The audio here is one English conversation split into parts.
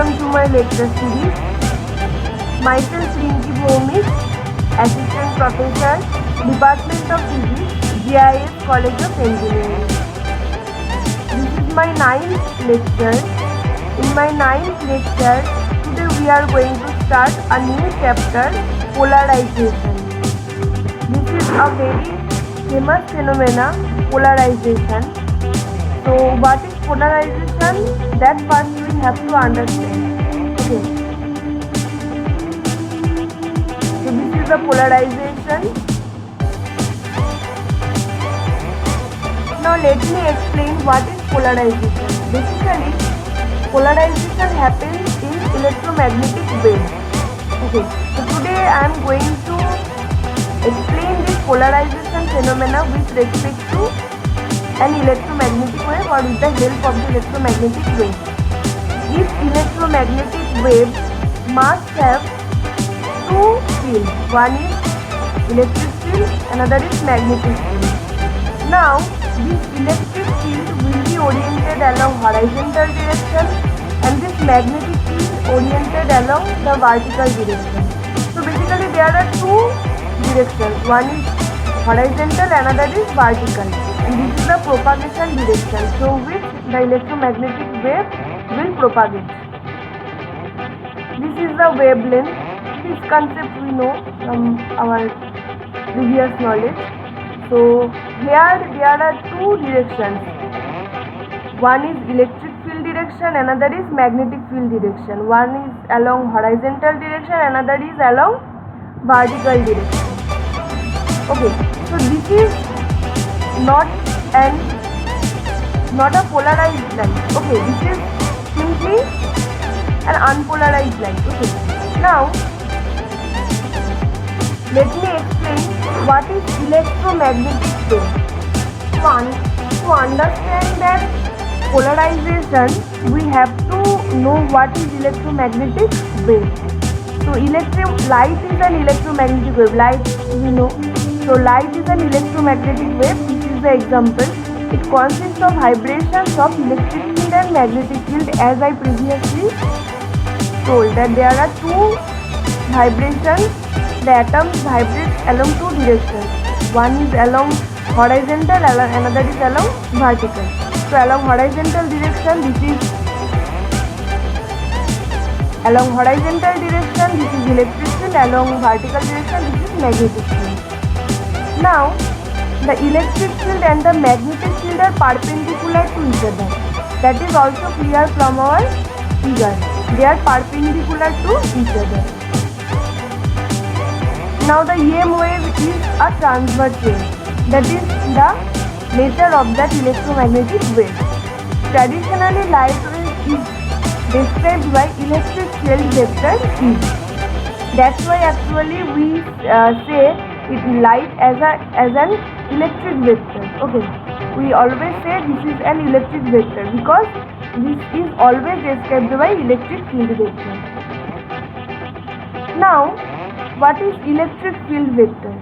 Welcome to my lecture series. Myself Rinki Bhowmik, Assistant Professor, Department of Physics, GIS College of Engineering. This is my 9th lecture. In my 9th lecture, today we are going to start a new chapter, polarization. This is a very famous phenomena, polarization. So what is polarization? That first we have to understand. Okay. So this is the polarization. Now let me explain what is polarization. Basically, polarization happens in electromagnetic waves. Okay. So today I am going to explain this polarization phenomena with respect to an electromagnetic wave or with the help of the electromagnetic wave. Each electromagnetic wave must have two fields. One is electric field, another is magnetic field. Now, this electric field will be oriented along horizontal direction and this magnetic field oriented along the vertical direction. So basically there are two directions. One is horizontal, another is vertical. And this is the propagation direction through which the electromagnetic wave will propagate. This is the wavelength. This concept we know from our previous knowledge. So here there are two directions. One is electric field direction, another is magnetic field direction. One is along horizontal direction, another is along vertical direction. Okay, so this is not a polarized line. Okay, this is simply an unpolarized line. Okay, now let me explain what is electromagnetic wave. To understand that polarization, we have to know what is electromagnetic wave. So light is an electromagnetic wave. Light we know. So light is an electromagnetic wave. This is the example. It consists of vibrations of electric field and magnetic field, as I previously told that there are two vibrations. The atoms vibrate along two directions. One is along horizontal, another is along vertical. So along horizontal direction, this is electric field. Along vertical direction, this is magnetic field. Now, the electric field and the magnetic field are perpendicular to each other. That is also clear from our figure. They are perpendicular to each other. Now, the EM wave is a transverse wave. That is the nature of that electromagnetic wave. Traditionally, light wave is described by electric field vector E. That's why actually we say light as an electric vector. Okay, we always say this is an electric vector because this is always described by electric field vector. Now, what is electric field vector?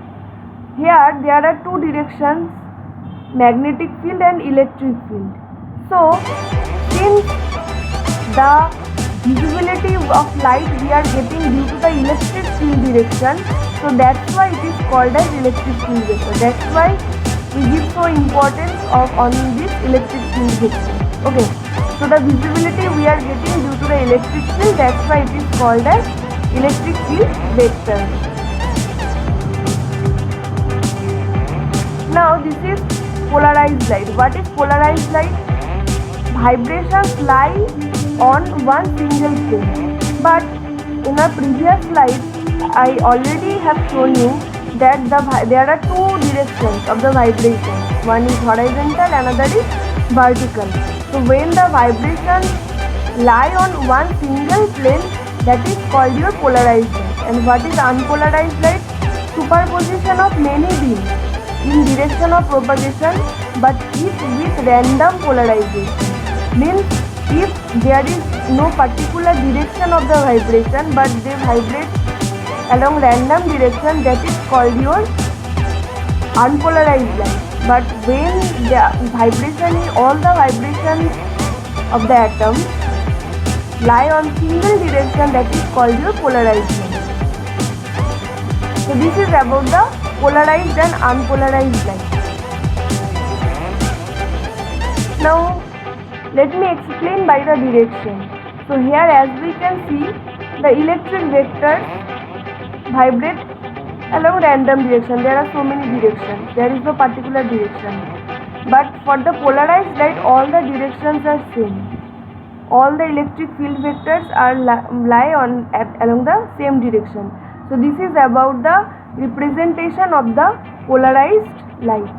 Here there are two directions, magnetic field and electric field. So since the visibility of light we are getting due to the electric field direction, so that's why it is called as electric field vector. That's why we give so importance on this electric field vector. Okay, so the visibility we are getting due to the electric field, that's why it is called as electric field vector. Now this is polarized light. What is polarized light? Vibrations lie on one single plane. But in a previous slide, I already have shown you that there are two directions of the vibration. One is horizontal, another is vertical. So when the vibrations lie on one single plane, that is called your polarized light. And what is unpolarized light? Superposition of many beams in direction of propagation, but each with random polarization. Means if there is no particular direction of the vibration, but they vibrate along random direction, that is called your unpolarized light. But when the vibration is all the vibrations of the atom, lie on single direction, that is called your polarized light. So this is about the polarized and unpolarized light. Now let me explain by the direction. So here, as we can see, the electric vectors vibrate along random direction. There are so many directions. There is no particular direction. But for the polarized light, all the directions are same. All the electric field vectors are lie along the same direction. So this is about the representation of the polarized light.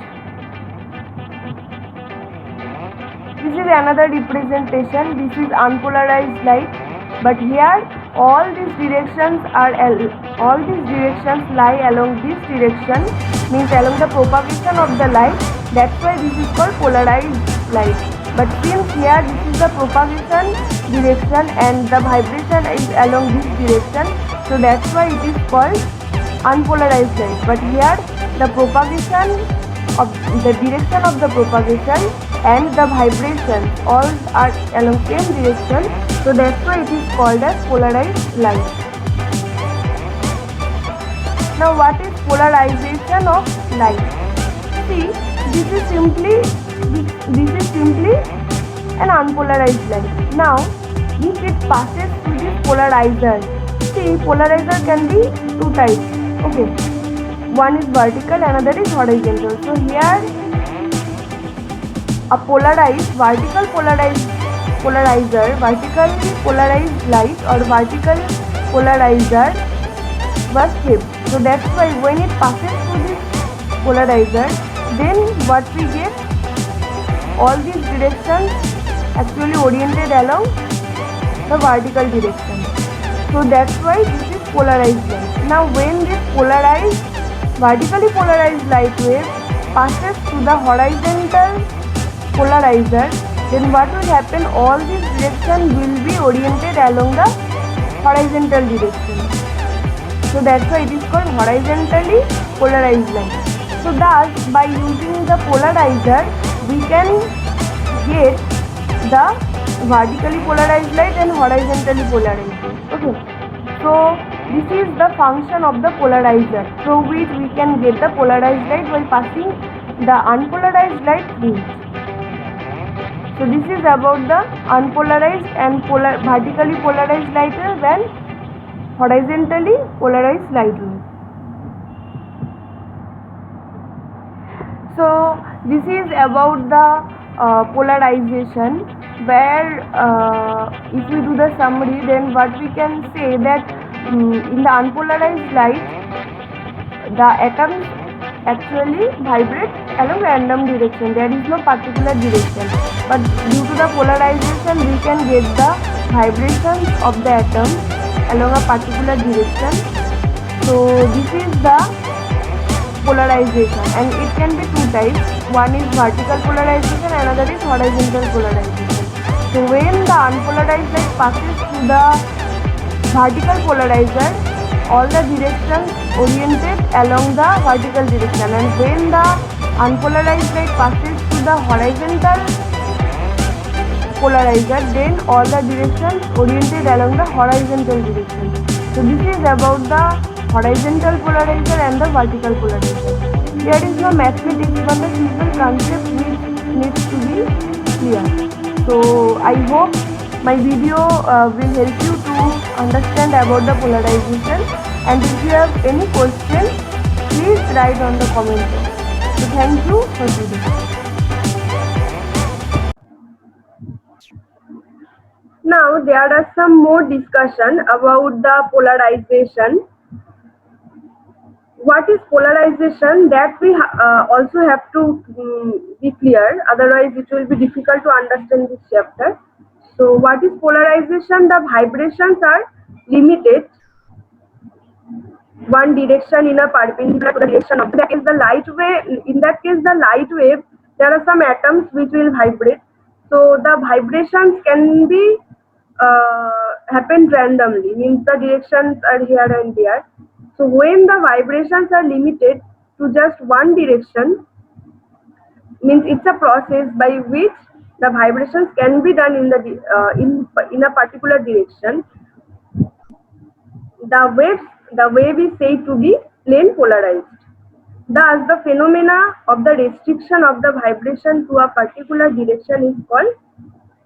This is another representation. This is unpolarized light. But here all these directions lie along this direction, means along the propagation of the light. That's why this is called polarized light. But since here this is the propagation direction and the vibration is along this direction, so that's why it is called unpolarized light. But here the propagation of the direction of the propagation and the vibration all are along same direction, so that's why it is called as polarized light. Now what is polarization of light? See, this is simply an unpolarized light. Now if it passes through this polarizer, see, polarizer can be two types. Okay, one is vertical, another is horizontal. So here a vertically polarized light or vertical polarizer was kept. So that's why when it passes through this polarizer, then what we get, all these directions actually oriented along the vertical direction. So that's why this is polarized light. Now when this vertically polarized light wave passes through the horizontal polarizer, then what will happen, all these directions will be oriented along the horizontal direction. So that's why it is called horizontally polarized light. So thus by using the polarizer we can get the vertically polarized light and horizontally polarized light. Okay, so this is the function of the polarizer, through which we can get the polarized light by passing the unpolarized light through it. So this is about the unpolarized and vertically polarized light wave and horizontally polarized light wave. So this is about the polarization, where if we do the summary, then what we can say that in the unpolarized light the atoms actually vibrate along random direction. There is no particular direction, but due to the polarization we can get the vibrations of the atom along a particular direction. So this is the polarization, and it can be two types. One is vertical polarization, another is horizontal polarization. So when the unpolarized light passes through the vertical polarizer, all the directions oriented along the vertical direction, and when the unpolarized light passes through the horizontal polarizer, then all the directions oriented along the horizontal direction. So this is about the horizontal polarizer and the vertical polarizer. There is no mathematics, but the simple concept needs to be clear. So I hope my video will help you to understand about the polarization, and if you have any question, please write on the comment box. So thank you for today. Now there are some more discussion about the polarization. What is polarization? That we also have to be clear, otherwise it will be difficult to understand this chapter. So what is polarization? The vibrations are limited one direction in a perpendicular to the direction of that is the light wave. In that case, the light wave, there are some atoms which will vibrate. So the vibrations can be happen randomly, means the directions are here and there. So when the vibrations are limited to just one direction, means it's a process by which the vibrations can be done in in a particular direction, the wave is said to be plane polarized. Thus, the phenomena of the restriction of the vibration to a particular direction is called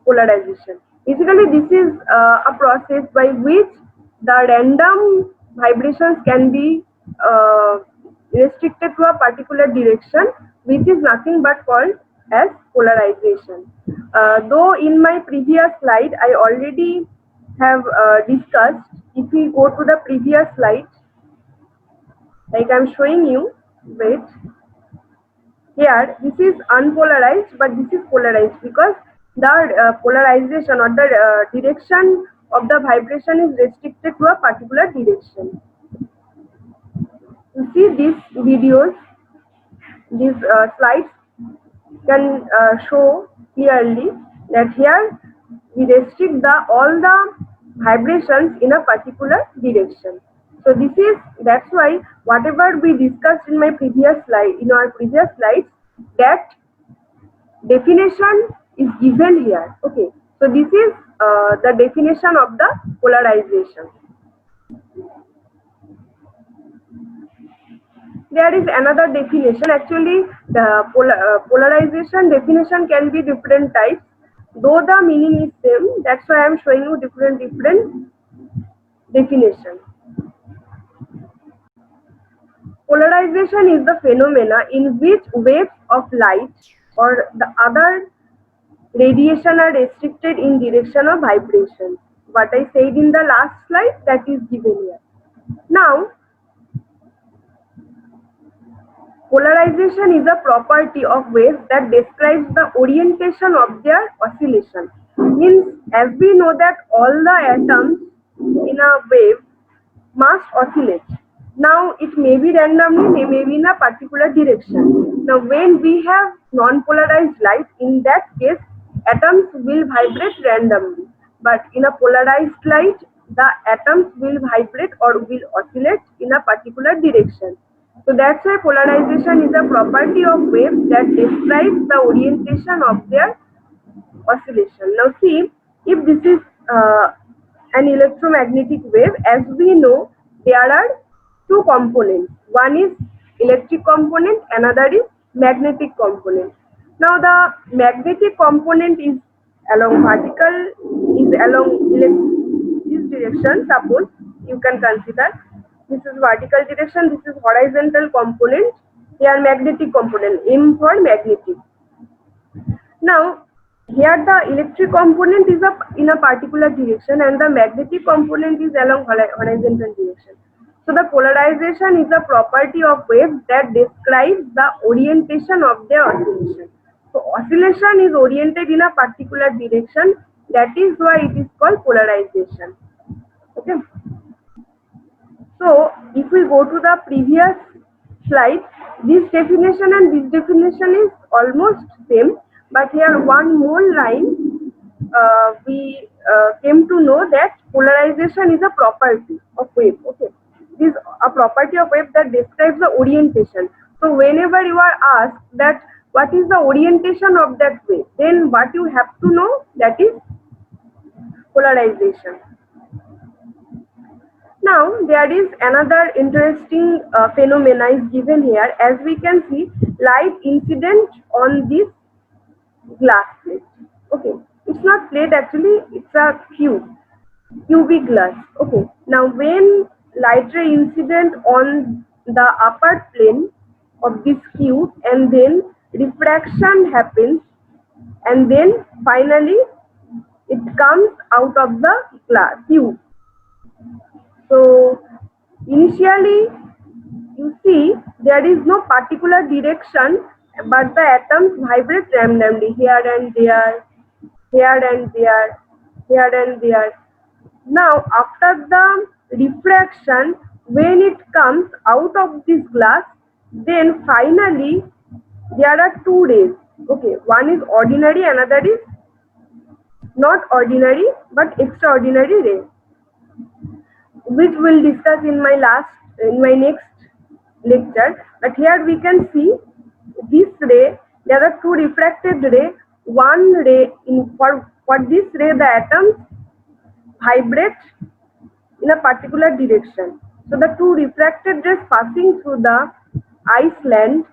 polarization. Basically, this is a process by which the random vibrations can be restricted to a particular direction, which is nothing but called as polarization. Though in my previous slide, I already have discussed, if we go to the previous slide, like I'm showing you, wait, here this is unpolarized, but this is polarized because the polarization or the direction of the vibration is restricted to a particular direction. You see these videos, these slides can show clearly that here we restrict all the vibrations in a particular direction. So that's why whatever we discussed in our previous slides, that definition is given here. Okay, so this is the definition of the polarization. There is another definition. Actually, the polarization definition can be different types, though the meaning is same. That's why I am showing you different definitions. Polarization is the phenomena in which waves of light or the other radiation are restricted in direction of vibration. What I said in the last slide, that is given here. Now, polarization is a property of waves that describes the orientation of their oscillation. Means, as we know that all the atoms in a wave must oscillate. Now, it may be randomly, may be in a particular direction. Now, when we have non-polarized light, in that case, atoms will vibrate randomly. But in a polarized light, the atoms will vibrate or will oscillate in a particular direction. So that's why polarization is a property of waves that describes the orientation of their oscillation. Now see, if this is an electromagnetic wave, as we know, there are two components. One is electric component, another is magnetic component. Now the magnetic component is along this direction. Suppose you can consider this is vertical direction, this is horizontal component, here magnetic component, M for magnetic. Now here the electric component is in a particular direction and the magnetic component is along horizontal direction. So the polarization is a property of waves that describes the orientation of their oscillation. So oscillation is oriented in a particular direction, that is why it is called polarization. Okay. So if we go to the previous slide, this definition and this definition is almost same, but here one more line, we came to know that polarization is a property of wave. Okay, this is a property of wave that describes the orientation. So whenever you are asked that what is the orientation of that wave, then what you have to know, that is polarization. Now there is another interesting phenomena is given here. As we can see, light incident on this glass plate. Okay, it's not plate actually, it's a cubic glass. Okay, now when light ray incident on the upper plane of this cube and then refraction happens and then finally it comes out of the cube. So initially you see there is no particular direction, but the atoms vibrate randomly here and there, here and there, here and there. Now after the refraction, when it comes out of this glass, then finally there are two rays. Okay, one is ordinary, another is not ordinary but extraordinary ray, which we'll discuss in my next lecture. But here we can see this ray, there are two refracted rays. one ray for this ray the atoms vibrate in a particular direction. So the two refracted rays passing through the Iceland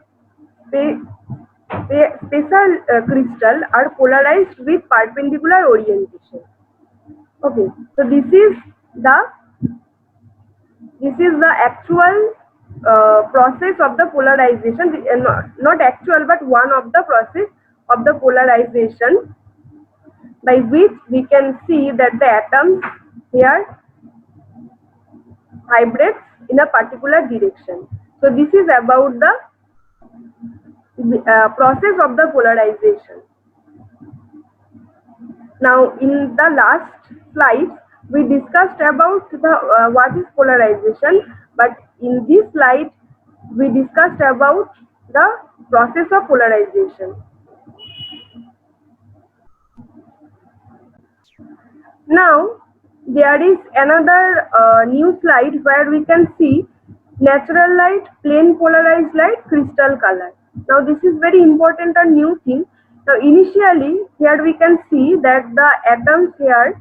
special crystal are polarized with perpendicular orientation. Okay, so this is the actual process of the polarization, not actual but one of the process of the polarization by which we can see that the atoms here vibrates in a particular direction. So this is about the process of the polarization. Now in the last slide we discussed about the what is polarization, but in this slide we discussed about the process of polarization. Now there is another new slide where we can see natural light, plain polarized light, crystal color. Now this is very important and new thing. Now initially here we can see that the atoms here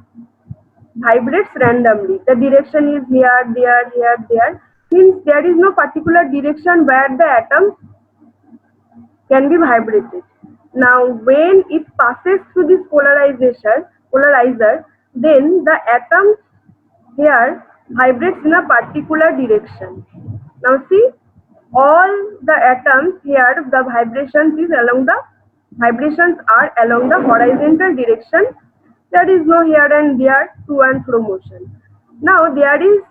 vibrates randomly. The direction is here, there, here, there. Since there is no particular direction where the atoms can be vibrated. Now when it passes through this polarizer, then the atoms here vibrates in a particular direction. Now see, all the atoms here, the vibrations are along the horizontal direction. There is no here and there to and fro motion. Now there is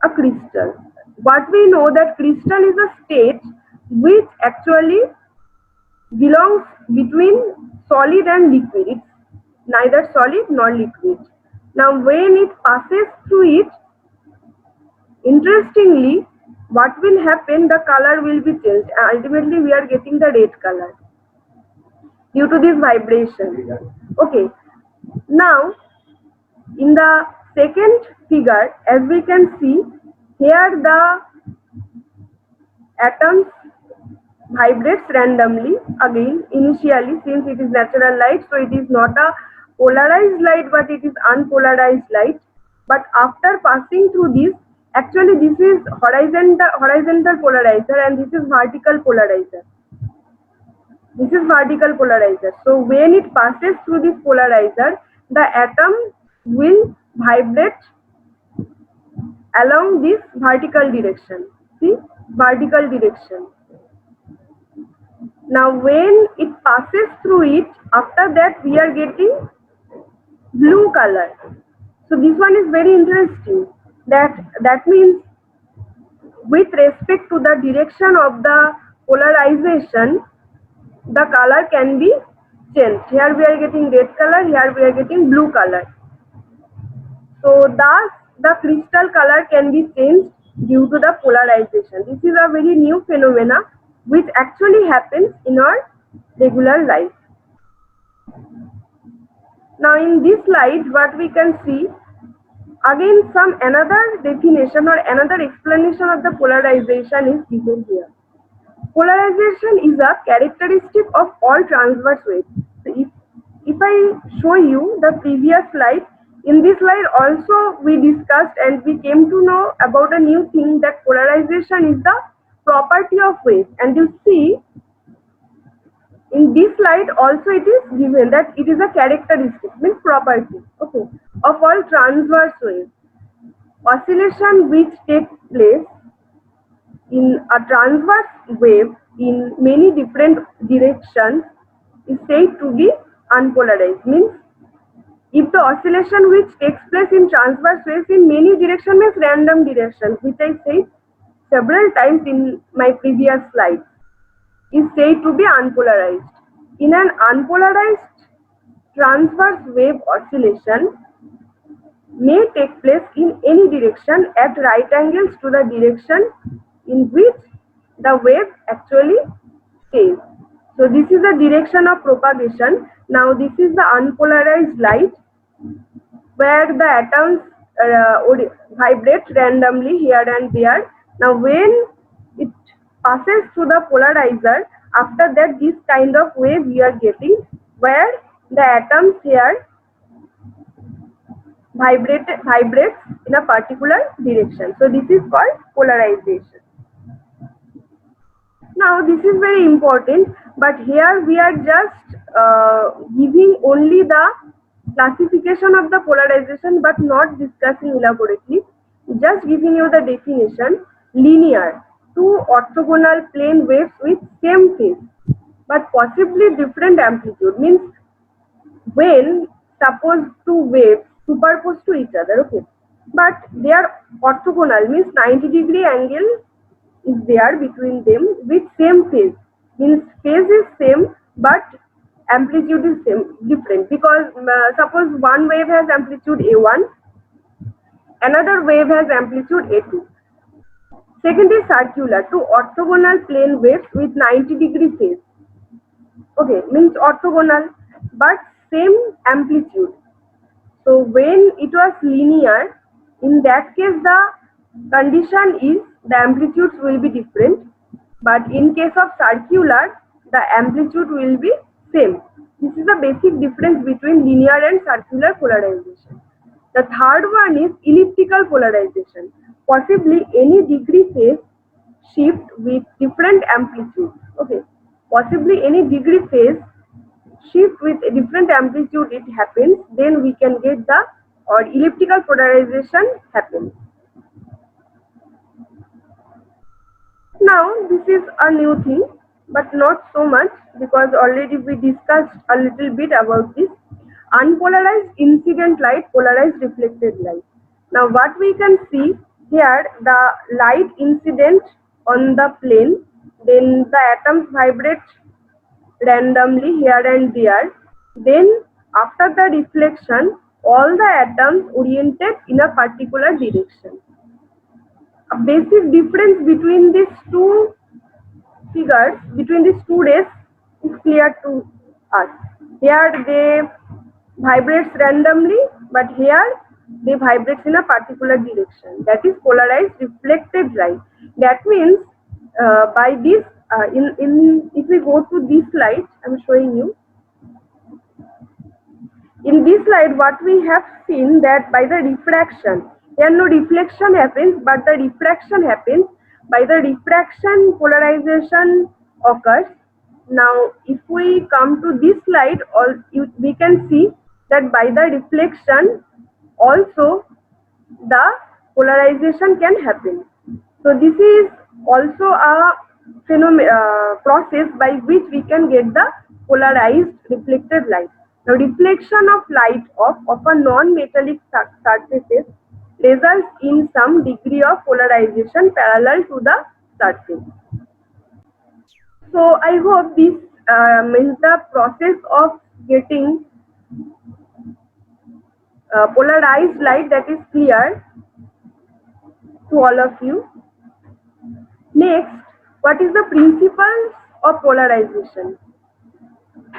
a crystal. What we know that crystal is a state which actually belongs between solid and liquid. It's neither solid nor liquid. Now when it passes through it, interestingly, what will happen, the color will be changed. Ultimately we are getting the red color due to this vibration. Okay, now in the second figure, as we can see, here the atoms vibrates randomly again initially, since it is natural light, so it is not a polarized light but it is unpolarized light. But after passing through this, actually this is horizontal polarizer and this is vertical polarizer. So when it passes through this polarizer, the atom will vibrate along this vertical direction. See, vertical direction. Now when it passes through it, after that we are getting blue color. So this one is very interesting. That means with respect to the direction of the polarization, the color can be changed. Here we are getting red color, here we are getting blue color. So thus the crystal color can be changed due to the polarization. This is a very new phenomena which actually happens in our regular life. Now in this slide what we can see, again some another definition or another explanation of the polarization is given here. Polarization is a characteristic of all transverse waves. So if I show you the previous slide, in this slide also we discussed and we came to know about a new thing, that polarization is the property of waves. And you see in this slide also it is given that it is a characteristic, means property, okay, of all transverse waves. Oscillation which takes place in a transverse wave in many different directions is said to be unpolarized. Means if the oscillation which takes place in transverse waves in many directions means random directions, which I said several times in my previous slide, is said to be unpolarized. In an unpolarized transverse wave, oscillation may take place in any direction at right angles to the direction in which the wave actually stays. So this is the direction of propagation. Now this is the unpolarized light where the atoms vibrate randomly here and there. Now when it passes through the polarizer, after that this kind of wave we are getting, where the atoms here vibrates in a particular direction. So this is called polarization. Now this is very important, but here we are just giving only the classification of the polarization but not discussing elaborately. Just giving you the definition: linear, two orthogonal plane waves with same phase but possibly different amplitude. Means when suppose two waves superposed to each other, okay, but they are orthogonal, means 90-degree angle is there between them with same phase, means phase is same but amplitude is same different, because suppose one wave has amplitude a1, another wave has amplitude a2. Second is circular, two orthogonal plane waves with 90-degree phase, okay, means orthogonal but same amplitude. So when it was linear, in that case the condition is the amplitudes will be different, but in case of circular, the amplitude will be same. This is the basic difference between linear and circular polarization. The third one is elliptical polarization. Possibly any degree phase shift with different amplitude. Okay, possibly any degree phase shift with a different amplitude it happens, then we can get the or elliptical polarization happens. Now this is a new thing, but not so much, because already we discussed a little bit about this. Unpolarized incident light, polarized reflected light. Now what we can see here, the light incident on the plane, then the atoms vibrate randomly here and there. Then after the reflection, all the atoms oriented in a particular direction. A basic difference between these two figures, between these two rays, is clear to us. Here they vibrates randomly, but here they vibrates in a particular direction. That is polarized reflected light. That means by this, if we go to this light, I am showing you. In this slide, what we have seen that by the refraction, here no reflection happens, but the refraction happens. By the refraction, polarization occurs. Now, if we come to this slide, we can see that by the reflection, also the polarization can happen. So this is also a process by which we can get the polarized reflected light. The reflection of light of a non-metallic surfaces results in some degree of polarization parallel to the surface. So I hope this means the process of getting polarized light, that is clear to all of you. Next, what is the principles of polarization?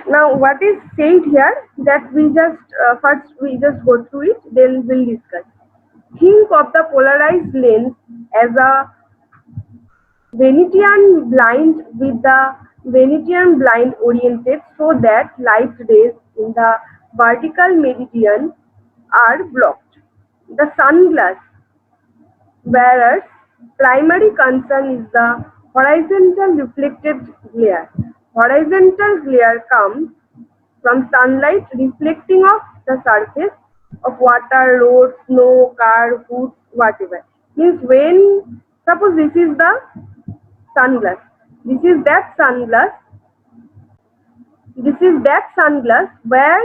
Now, what is said here, that we just first we just go through it, then we'll discuss. Think of the polarized lens as a Venetian blind, with the Venetian blind oriented so that light rays in the vertical meridian are blocked. The sunglass wearer's primary concern is the horizontal reflected glare. Horizontal glare comes from sunlight reflecting off the surface of water, road, snow, car, wood, whatever. Means when, suppose this is the sunglass, this is that sunglass, where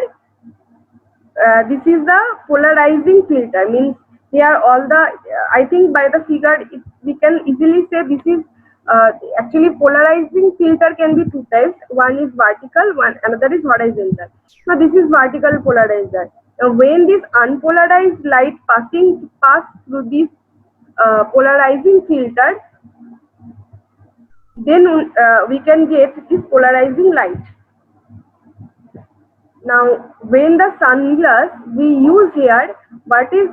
this is the polarizing filter. Means here all the I think by the figure we can easily say this is actually polarizing filter can be two types. One is vertical, another is horizontal. Now this is vertical polarizer. Now when this unpolarized light pass through this polarizing filter, then we can get this polarizing light. Now, when the sunglass we use here, what is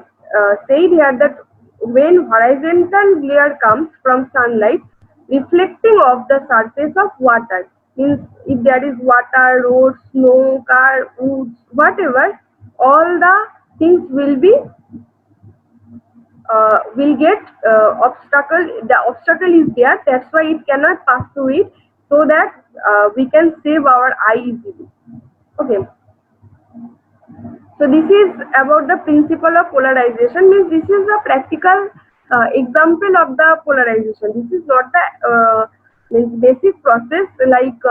said here, that when horizontal glare comes from sunlight reflecting off the surface of water, Means if there is water, road, snow, car, woods, whatever, all the things will get obstacle. The obstacle is there. That's why it cannot pass through it, so that we can save our eye easily. Okay. So this is about the principle of polarization. Means this is a practical example of the polarization. This is not the means basic process like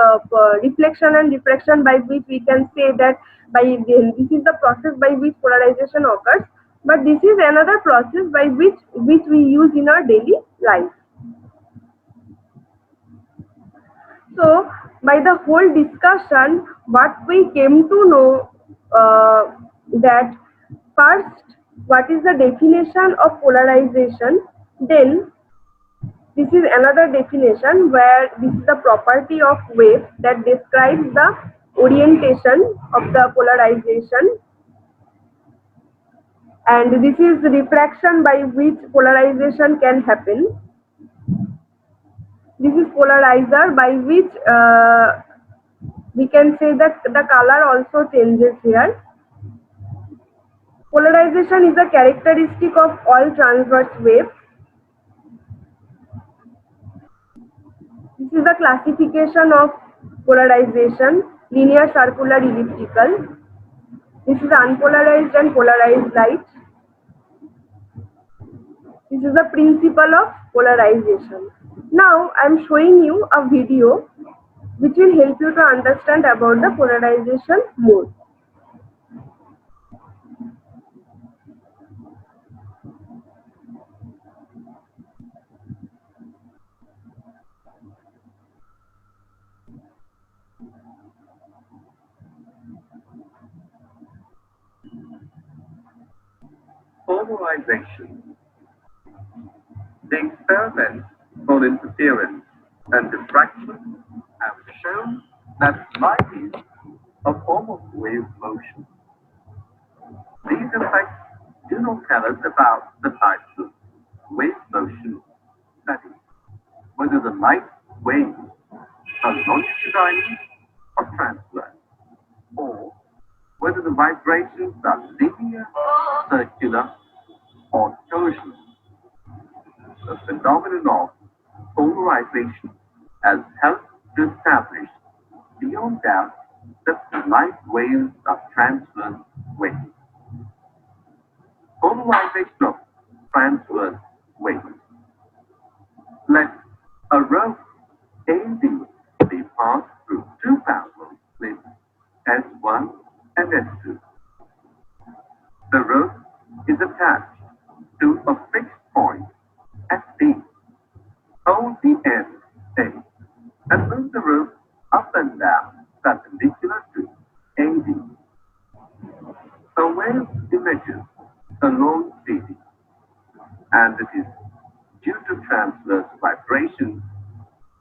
reflection and refraction, by which we can say that this is the process by which polarization occurs. But this is another process by which we use in our daily life. So, by the whole discussion, what we came to know that first, what is the definition of polarization? Then, this is another definition where this is the property of wave that describes the orientation of the polarization, and this is refraction by which polarization can happen. This is polarizer by which we can say that the color also changes here. Polarization is a characteristic of all transverse waves. This is the classification of polarization: linear, circular, elliptical. This is unpolarized and polarized light. This is the principle of polarization. Now I am showing you a video which will help you to understand about the polarization mode. Polarization. The experiments on interference and diffraction have shown that light is a form of wave motion. These effects do not tell us about the types of wave motion, that is, whether the light waves are longitudinal or transverse, or whether the vibrations are linear, circular, or torsional. The phenomenon of polarization has helped to establish beyond doubt that the light waves are transverse waves. Polarization of transverse waves. Let a rope AB be passed through two parallel slits S1 and S2. The rope is attached to a fixed point SD. Hold the end steady and move the rope up and down perpendicular to AD. A wave emerges along CD, and it is due to transverse vibration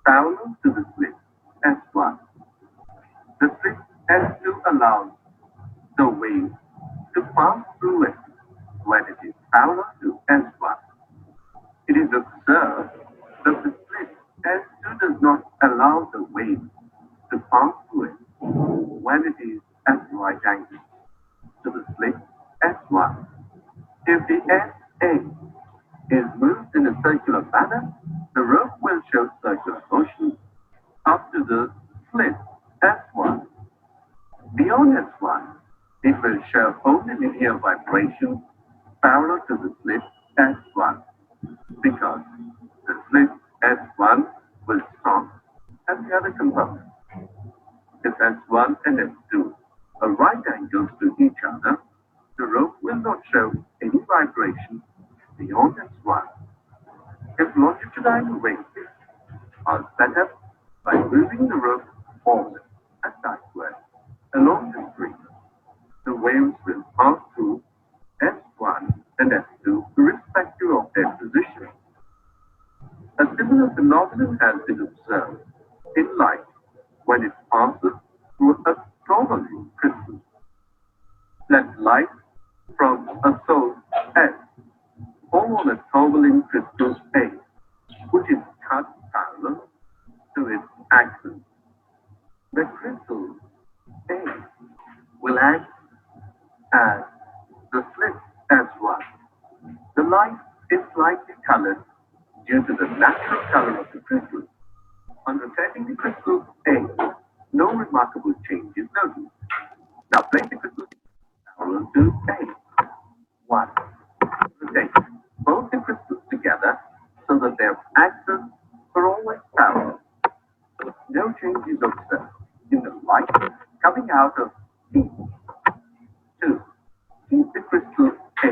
parallel to the slit S1. The slit S2 allows the wave to pass through it when it is parallel to S1. It is observed that the slit S2 does not allow the wave to pass through it when it is at right angle to the slit S1. If the SA is moved in a circular manner, the rope will show circular motion up to the slit S1. Beyond S1, it will show only linear vibration parallel to the slit S1, because the slit S1 will stop at the other component. If S1 and S2 are right angles to each other, the rope will not show any vibration beyond S1. If longitudinal waves are set up by moving the rope forward and backward along the string, the waves will pass through S1 and S2 irrespective of their position. A similar phenomenon has been observed in light when it passes through a tourmaline crystal. Let light from a source S fall on a tourmaline crystal A, which is cut parallel to its axis. The crystal A will act as the slit as well. The light is slightly colored due to the natural color of the crystal. On rotating the crystal A, no remarkable change is noticed. Now place the crystal parallel to A. 1. Rotate both the crystals together so that their axes are always parallel. No change is observed in the light coming out of B. 2. Keep the crystal A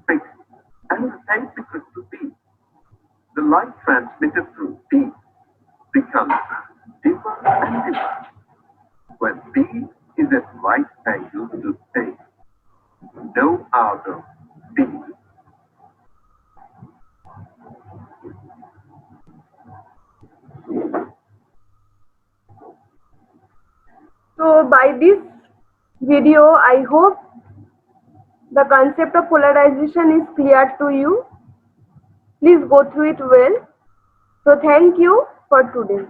fixed and rotate the crystal B. The light transmitted through B becomes dimmer and dimmer when B is at right angle to A. No out of B. So by this video, I hope the concept of polarization is clear to you. Please go through it well. So thank you for today.